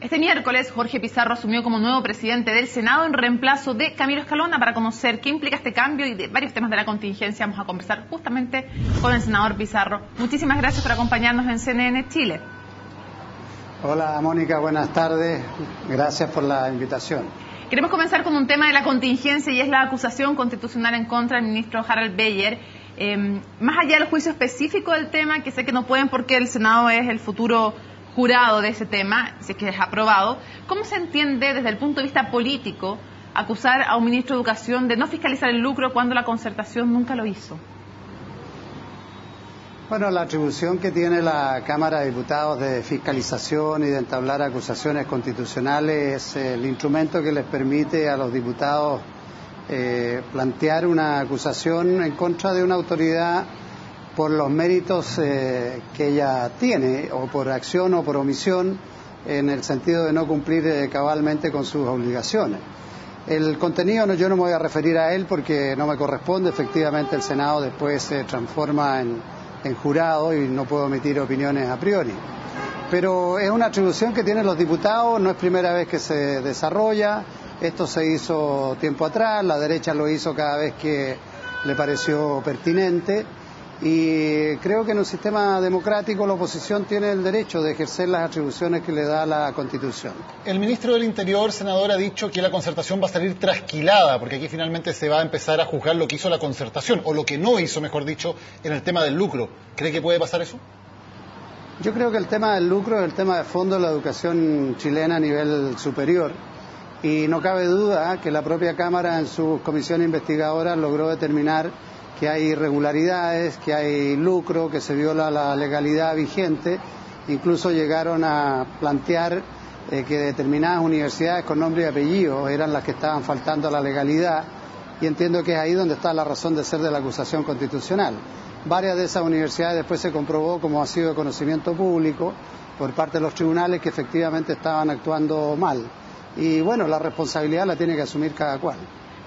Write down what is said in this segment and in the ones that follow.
Este miércoles, Jorge Pizarro asumió como nuevo presidente del Senado en reemplazo de Camilo Escalona. Para conocer qué implica este cambio y de varios temas de la contingencia, vamos a conversar justamente con el senador Pizarro. Muchísimas gracias por acompañarnos en CNN Chile. Hola Mónica, buenas tardes. Gracias por la invitación. Queremos comenzar con un tema de la contingencia y es la acusación constitucional en contra del ministro Harald Beyer. Más allá del juicio específico del tema, que sé que no pueden porque el Senado es el futuro jurado de ese tema, si es que es aprobado, ¿cómo se entiende desde el punto de vista político acusar a un ministro de Educación de no fiscalizar el lucro cuando la Concertación nunca lo hizo? Bueno, la atribución que tiene la Cámara de Diputados de fiscalización y de entablar acusaciones constitucionales es el instrumento que les permite a los diputados plantear una acusación en contra de una autoridad por los méritos que ella tiene, o por acción o por omisión, en el sentido de no cumplir cabalmente con sus obligaciones. El contenido yo no me voy a referir a él porque no me corresponde. Efectivamente el Senado después se transforma en jurado y no puedo emitir opiniones a priori. Pero es una atribución que tienen los diputados, no es primera vez que se desarrolla. Esto se hizo tiempo atrás, la derecha lo hizo cada vez que le pareció pertinente. Y creo que en un sistema democrático la oposición tiene el derecho de ejercer las atribuciones que le da la Constitución. El ministro del Interior, senador, ha dicho que la Concertación va a salir trasquilada, porque aquí finalmente se va a empezar a juzgar lo que hizo la Concertación, o lo que no hizo, mejor dicho, en el tema del lucro. ¿Cree que puede pasar eso? Yo creo que el tema del lucro es el tema de fondo de la educación chilena a nivel superior. Y no cabe duda que la propia Cámara en sus comisiones investigadoras logró determinar que hay irregularidades, que hay lucro, que se viola la legalidad vigente. Incluso llegaron a plantear que determinadas universidades con nombre y apellido eran las que estaban faltando a la legalidad, y entiendo que es ahí donde está la razón de ser de la acusación constitucional. Varias de esas universidades después se comprobó, como ha sido de conocimiento público por parte de los tribunales, que efectivamente estaban actuando mal. Y bueno, la responsabilidad la tiene que asumir cada cual.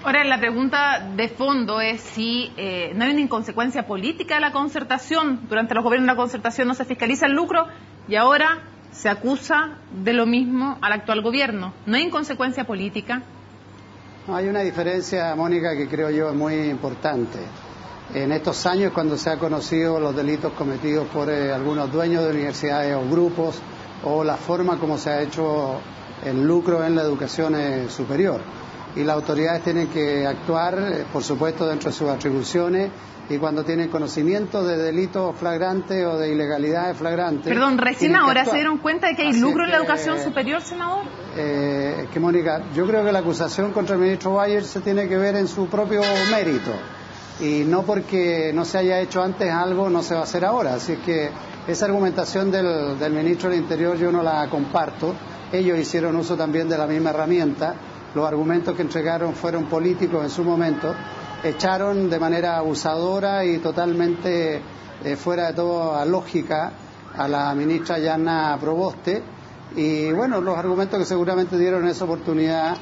Ahora, la pregunta de fondo es si no hay una inconsecuencia política de la Concertación. Durante los gobiernos de la Concertación no se fiscaliza el lucro y ahora se acusa de lo mismo al actual gobierno. ¿No hay inconsecuencia política? No, hay una diferencia, Mónica, que creo yo es muy importante. En estos años, cuando se han conocido los delitos cometidos por algunos dueños de universidades o grupos, o la forma como se ha hecho el lucro en la educación superior. Y las autoridades tienen que actuar, por supuesto, dentro de sus atribuciones, y cuando tienen conocimiento de delitos flagrantes o de ilegalidades flagrantes... Perdón, recién ahora se dieron cuenta de que hay lucro en la educación superior, senador. Que Mónica, yo creo que la acusación contra el ministro Beyer se tiene que ver en su propio mérito, y no porque no se haya hecho antes algo, no se va a hacer ahora. Así que esa argumentación del ministro del Interior yo no la comparto. Ellos hicieron uso también de la misma herramienta. Los argumentos que entregaron fueron políticos en su momento, echaron de manera abusadora y totalmente fuera de toda lógica a la ministra Yana Proboste, y bueno, los argumentos que seguramente dieron en esa oportunidad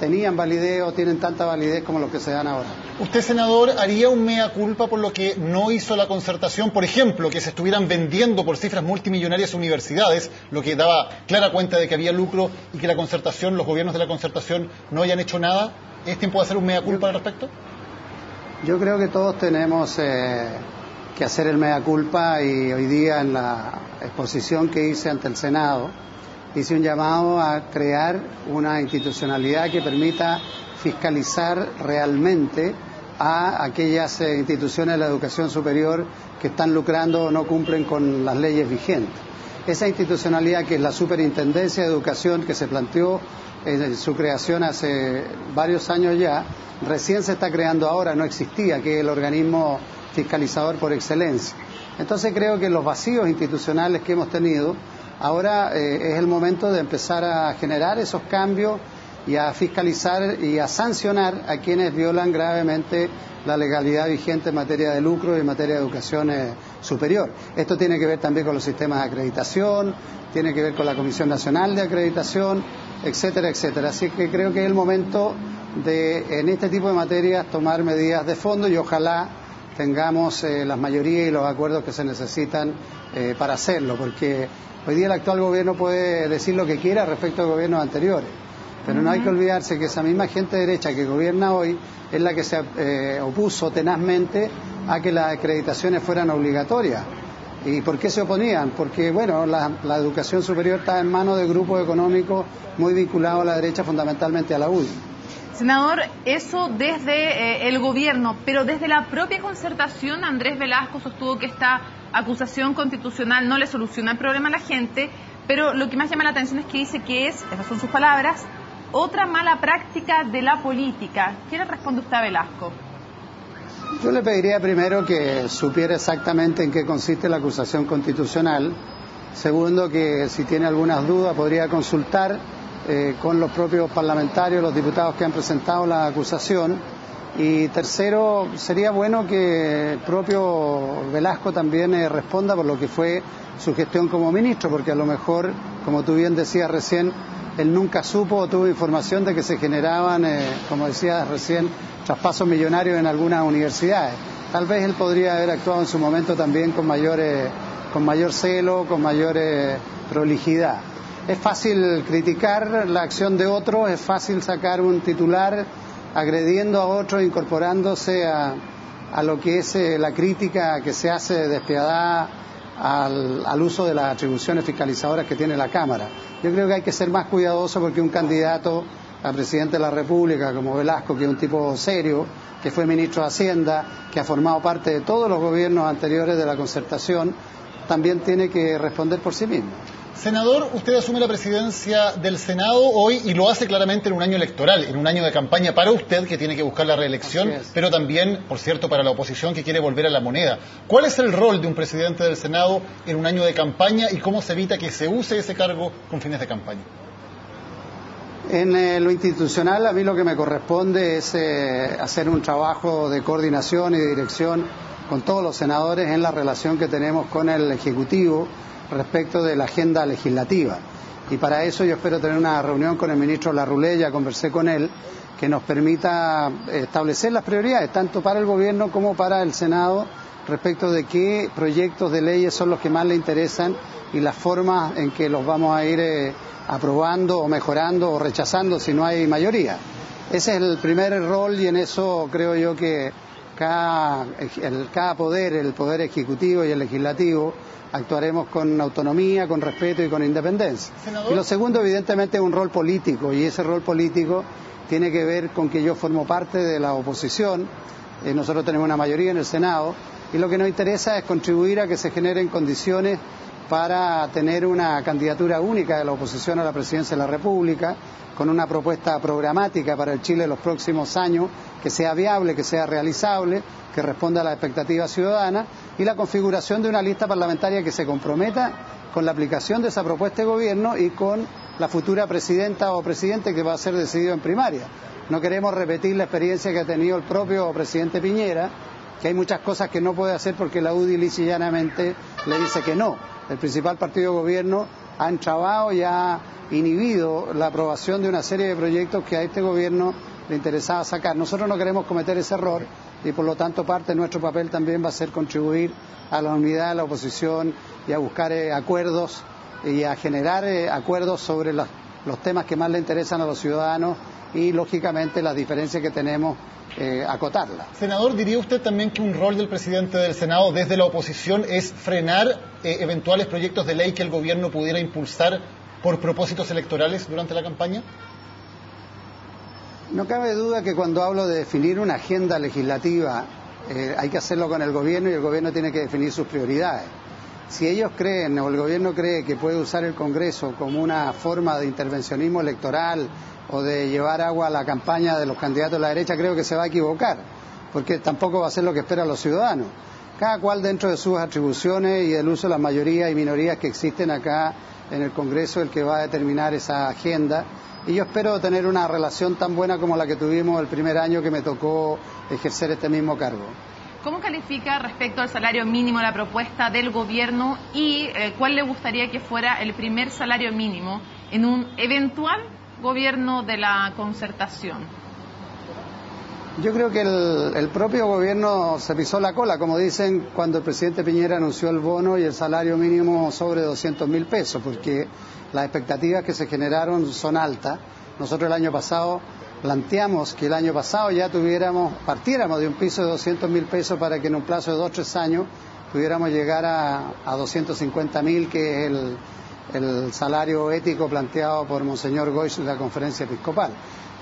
tenían validez o tienen tanta validez como los que se dan ahora. ¿Usted, senador, haría un mea culpa por lo que no hizo la Concertación? Por ejemplo, que se estuvieran vendiendo por cifras multimillonarias universidades, lo que daba clara cuenta de que había lucro, y que la Concertación, los gobiernos de la Concertación no hayan hecho nada. ¿Es tiempo de hacer un mea culpa al respecto? Yo creo que todos tenemos que hacer el mea culpa, y hoy día en la exposición que hice ante el Senado hice un llamado a crear una institucionalidad que permita fiscalizar realmente a aquellas instituciones de la educación superior que están lucrando o no cumplen con las leyes vigentes. Esa institucionalidad, que es la Superintendencia de Educación, que se planteó en su creación hace varios años ya, recién se está creando ahora, no existía, que es el organismo fiscalizador por excelencia. Entonces creo que los vacíos institucionales que hemos tenido, ahora es el momento de empezar a generar esos cambios y a fiscalizar y a sancionar a quienes violan gravemente la legalidad vigente en materia de lucro y en materia de educación superior. Esto tiene que ver también con los sistemas de acreditación, tiene que ver con la Comisión Nacional de Acreditación, etcétera, etcétera. Así que creo que es el momento de, en este tipo de materias, tomar medidas de fondo, y ojalá tengamos las mayorías y los acuerdos que se necesitan para hacerlo, porque hoy día el actual gobierno puede decir lo que quiera respecto a gobiernos anteriores, pero no hay que olvidarse que esa misma gente derecha que gobierna hoy es la que se opuso tenazmente a que las acreditaciones fueran obligatorias. ¿Y por qué se oponían? Porque, bueno, la educación superior está en manos de grupos económicos muy vinculados a la derecha, fundamentalmente a la UDI. Senador, eso desde el gobierno, pero desde la propia concertación, Andrés Velasco sostuvo que esta acusación constitucional no le soluciona el problema a la gente, pero lo que más llama la atención es que dice que es, esas son sus palabras, otra mala práctica de la política. ¿Qué le responde usted a Velasco? Yo le pediría primero que supiera exactamente en qué consiste la acusación constitucional. Segundo, que si tiene algunas dudas podría consultar con los propios parlamentarios, los diputados que han presentado la acusación. Y tercero, sería bueno que el propio Velasco también responda por lo que fue su gestión como ministro, porque a lo mejor, como tú bien decías recién, él nunca supo o tuvo información de que se generaban, como decías recién, traspasos millonarios en algunas universidades. Tal vez él podría haber actuado en su momento también con mayor celo, con mayor prolijidad. Es fácil criticar la acción de otros, es fácil sacar un titular agrediendo a otros, incorporándose a lo que es la crítica que se hace despiadada al uso de las atribuciones fiscalizadoras que tiene la Cámara. Yo creo que hay que ser más cuidadoso porque un candidato a presidente de la República como Velasco, que es un tipo serio, que fue ministro de Hacienda, que ha formado parte de todos los gobiernos anteriores de la concertación, también tiene que responder por sí mismo. Senador, usted asume la presidencia del Senado hoy y lo hace claramente en un año electoral, en un año de campaña para usted que tiene que buscar la reelección, pero también, por cierto, para la oposición que quiere volver a la moneda. ¿Cuál es el rol de un presidente del Senado en un año de campaña y cómo se evita que se use ese cargo con fines de campaña? En lo institucional, a mí lo que me corresponde es hacer un trabajo de coordinación y de dirección con todos los senadores en la relación que tenemos con el Ejecutivo respecto de la agenda legislativa. Y para eso yo espero tener una reunión con el ministro Larroulé, ya conversé con él, que nos permita establecer las prioridades, tanto para el gobierno como para el Senado, respecto de qué proyectos de leyes son los que más le interesan y las formas en que los vamos a ir aprobando o mejorando o rechazando si no hay mayoría. Ese es el primer rol y en eso creo yo que cada poder, el poder ejecutivo y el legislativo, actuaremos con autonomía, con respeto y con independencia. ¿Senador? Y lo segundo, evidentemente, es un rol político, y ese rol político tiene que ver con que yo formo parte de la oposición, nosotros tenemos una mayoría en el Senado, y lo que nos interesa es contribuir a que se generen condiciones para tener una candidatura única de la oposición a la presidencia de la República, con una propuesta programática para el Chile de los próximos años, que sea viable, que sea realizable, que responda a las expectativas ciudadanas, y la configuración de una lista parlamentaria que se comprometa con la aplicación de esa propuesta de gobierno y con la futura presidenta o presidente que va a ser decidido en primaria. No queremos repetir la experiencia que ha tenido el propio presidente Piñera, que hay muchas cosas que no puede hacer porque la UDI lisa y llanamente le dice que no. El principal partido de gobierno ha entrabado y ha inhibido la aprobación de una serie de proyectos que a este gobierno le interesaba sacar. Nosotros no queremos cometer ese error y por lo tanto parte de nuestro papel también va a ser contribuir a la unidad de la oposición y a buscar acuerdos y a generar acuerdos sobre los temas que más le interesan a los ciudadanos y lógicamente las diferencias que tenemos acotarlas. Senador, ¿diría usted también que un rol del presidente del Senado desde la oposición es frenar eventuales proyectos de ley que el gobierno pudiera impulsar por propósitos electorales durante la campaña? No cabe duda que cuando hablo de definir una agenda legislativa hay que hacerlo con el gobierno y el gobierno tiene que definir sus prioridades. Si ellos creen o el gobierno cree que puede usar el Congreso como una forma de intervencionismo electoral o de llevar agua a la campaña de los candidatos de la derecha, creo que se va a equivocar, porque tampoco va a ser lo que esperan los ciudadanos. Cada cual dentro de sus atribuciones y el uso de las mayorías y minorías que existen acá en el Congreso el que va a determinar esa agenda. Y yo espero tener una relación tan buena como la que tuvimos el primer año que me tocó ejercer este mismo cargo. ¿Cómo califica respecto al salario mínimo la propuesta del gobierno y cuál le gustaría que fuera el primer salario mínimo en un eventual gobierno de la concertación? Yo creo que el propio gobierno se pisó la cola, como dicen, cuando el presidente Piñera anunció el bono y el salario mínimo sobre 200.000 pesos, porque las expectativas que se generaron son altas. Nosotros el año pasado planteamos que el año pasado ya partiéramos de un piso de 200.000 pesos para que en un plazo de 2 o 3 años pudiéramos llegar a 250.000, que es el salario ético planteado por Monseñor Goix en la conferencia episcopal.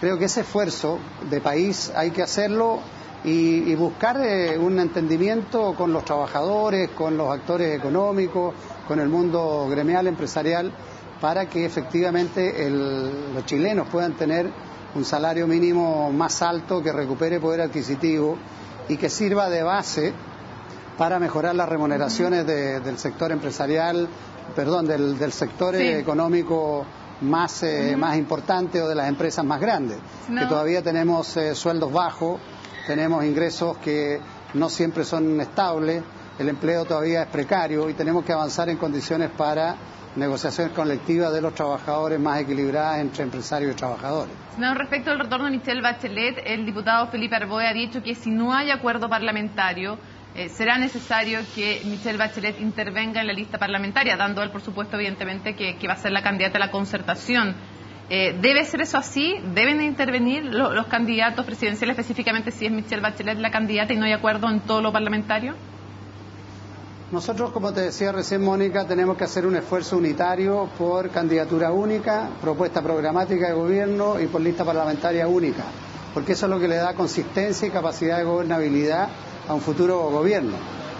Creo que ese esfuerzo de país hay que hacerlo y buscar un entendimiento con los trabajadores, con los actores económicos, con el mundo gremial, empresarial, para que efectivamente los chilenos puedan tener un salario mínimo más alto, que recupere poder adquisitivo y que sirva de base para mejorar las remuneraciones del sector empresarial, del sector económico más importante, o de las empresas más grandes, que todavía tenemos sueldos bajos, tenemos ingresos que no siempre son estables, el empleo todavía es precario y tenemos que avanzar en condiciones para negociaciones colectivas de los trabajadores más equilibradas entre empresarios y trabajadores. Respecto al retorno de Michelle Bachelet, el diputado Felipe Arboe ha dicho que si no hay acuerdo parlamentario, será necesario que Michelle Bachelet intervenga en la lista parlamentaria, dando él, por supuesto, evidentemente, que va a ser la candidata a la concertación. ¿Debe ser eso así? ¿Deben intervenir los candidatos presidenciales, específicamente si es Michelle Bachelet la candidata y no hay acuerdo en todo lo parlamentario? Nosotros, como te decía recién, Mónica, tenemos que hacer un esfuerzo unitario por candidatura única, propuesta programática de gobierno y por lista parlamentaria única, porque eso es lo que le da consistencia y capacidad de gobernabilidad a un futuro gobierno.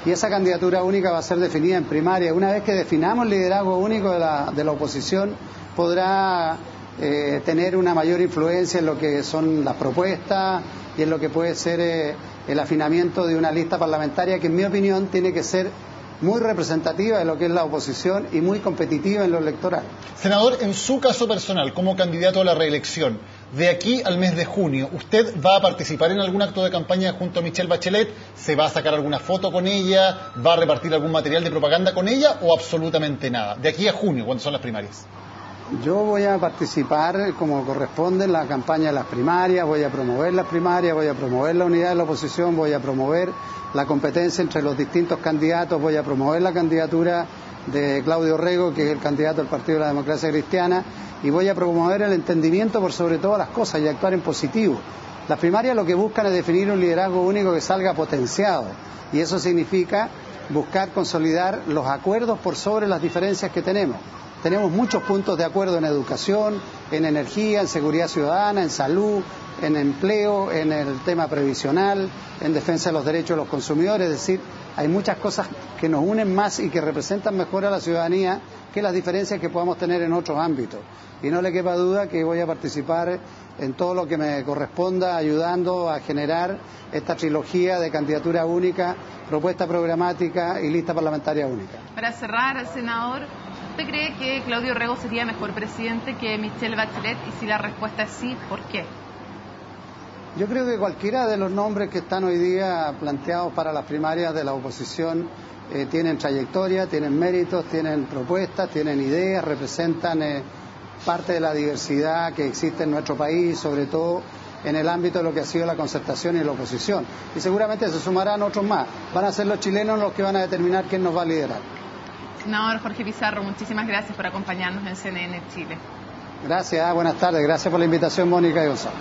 Y esa candidatura única va a ser definida en primaria. Una vez que definamos el liderazgo único de la oposición, podrá tener una mayor influencia en lo que son las propuestas y en lo que puede ser el afinamiento de una lista parlamentaria que, en mi opinión, tiene que ser muy representativa de lo que es la oposición y muy competitiva en lo electoral. Senador, en su caso personal, como candidato a la reelección, de aquí al mes de junio, ¿usted va a participar en algún acto de campaña junto a Michelle Bachelet? ¿Se va a sacar alguna foto con ella? ¿Va a repartir algún material de propaganda con ella? ¿O absolutamente nada? De aquí a junio, cuando son las primarias. Yo voy a participar como corresponde en la campaña de las primarias, voy a promover las primarias, voy a promover la unidad de la oposición, voy a promover la competencia entre los distintos candidatos, voy a promover la candidatura de Claudio Rego, que es el candidato del Partido de la Democracia Cristiana, y voy a promover el entendimiento por sobre todas las cosas y actuar en positivo. Las primarias lo que buscan es definir un liderazgo único que salga potenciado, y eso significa buscar consolidar los acuerdos por sobre las diferencias que tenemos. Tenemos muchos puntos de acuerdo en educación, en energía, en seguridad ciudadana, en salud, en empleo, en el tema previsional, en defensa de los derechos de los consumidores. Es decir, hay muchas cosas que nos unen más y que representan mejor a la ciudadanía que las diferencias que podamos tener en otros ámbitos. Y no le quepa duda que voy a participar en todo lo que me corresponda, ayudando a generar esta trilogía de candidatura única, propuesta programática y lista parlamentaria única. Para cerrar, senador, ¿usted cree que Claudio Rego sería mejor presidente que Michelle Bachelet? Y si la respuesta es sí, ¿por qué? Yo creo que cualquiera de los nombres que están hoy día planteados para las primarias de la oposición tienen trayectoria, tienen méritos, tienen propuestas, tienen ideas, representan parte de la diversidad que existe en nuestro país, sobre todo en el ámbito de lo que ha sido la concertación y la oposición. Y seguramente se sumarán otros más. Van a ser los chilenos los que van a determinar quién nos va a liderar. Senador Jorge Pizarro, muchísimas gracias por acompañarnos en CNN Chile. Gracias, buenas tardes. Gracias por la invitación, Mónica y Gonzalo.